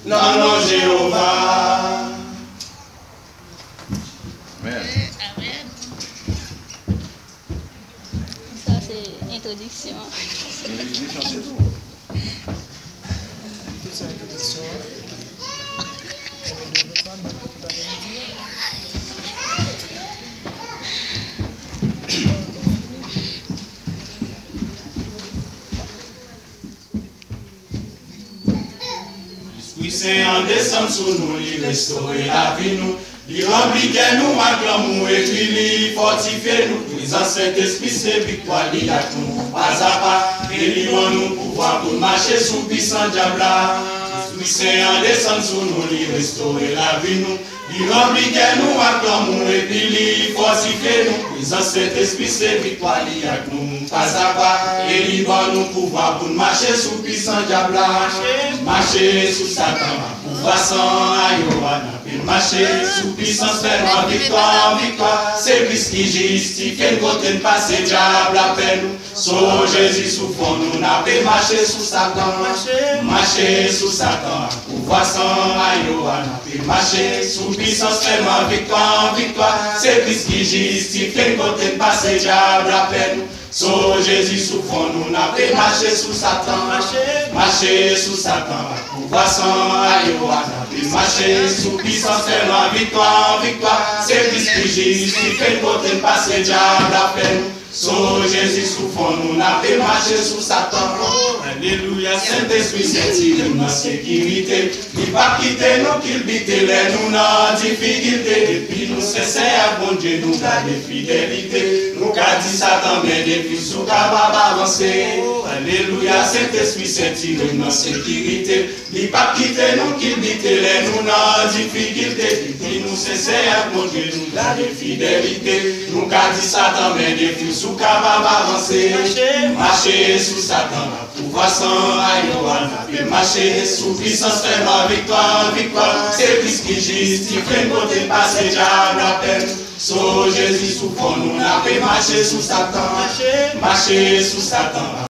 Non, non, Jéhovah. Amen. Ça, c'est introduction. Introduction, c'est tout. C'est introduction. Oui, c'est en descendre sous nous, il restaure la vie nous. Il remplit nous, avec l'amour, et puis il fortifie nous. Présent Saint-Esprit, c'est victoire, il a nous, pas à pas. Et il nous pouvoir pour marcher sous puissant diable. Oui, c'est en descendre sous nous, il restaure la vie nous. Il remplit nous, avec l'amour, et puis il fortifie nous. Présent Saint-Esprit, c'est victoire, il a nous, pas à pas. Et il nous pouvoir pour marcher sous puissant diable. Marcher sous Satan, pouvoir sans aïoana. Marcher sous puissance, faire victoire, victoire. C'est Christ qui justifie, nous côté passer diable appelle nous. So Jésus souffrant, nous n'avons marché sous Satan. Marcher sous Satan, pouvoir sans aïoana. Marcher sous puissance, faire victoire, victoire. C'est Christ qui justifie, nous côté passer diable appelle nous. So Jésus souffrant, nous n'avons marché sous Satan. Marcher sous Satan, pouvoir sans aïoana. Marcher sous puissance, faire victoire, victoire. C'est Christ qui justifie, côté passer diable appelle nous. So Jésus souffrant, nous n'avons marché sous Satan. Alléluia, Saint-Esprit, c'est nous dans sécurité. Il va quitter nous, qu'il bite les nous dans difficulté. Depuis nous cesser à bon Dieu, nous garder fidélité. Nous qu'a dit Satan, mais depuis sous capable avancer. Alléluia, Saint-Esprit, c'est nous dans sécurité. Il va quitter nous, qu'il bite les nous dans difficulté. Depuis nous cesser à bon Dieu, nous garder fidélité. Nous qu'a dit Satan, mais depuis sous capable avancer. Marcher sous Satan, pouvoir sans aïoana. Marcher sous puissance, faire victoire, victoire. C'est Christ qui justifie, côté passer diable appelle. So Jésus souffrant, nous n'avons marché sous Satan. Marcher sous Satan.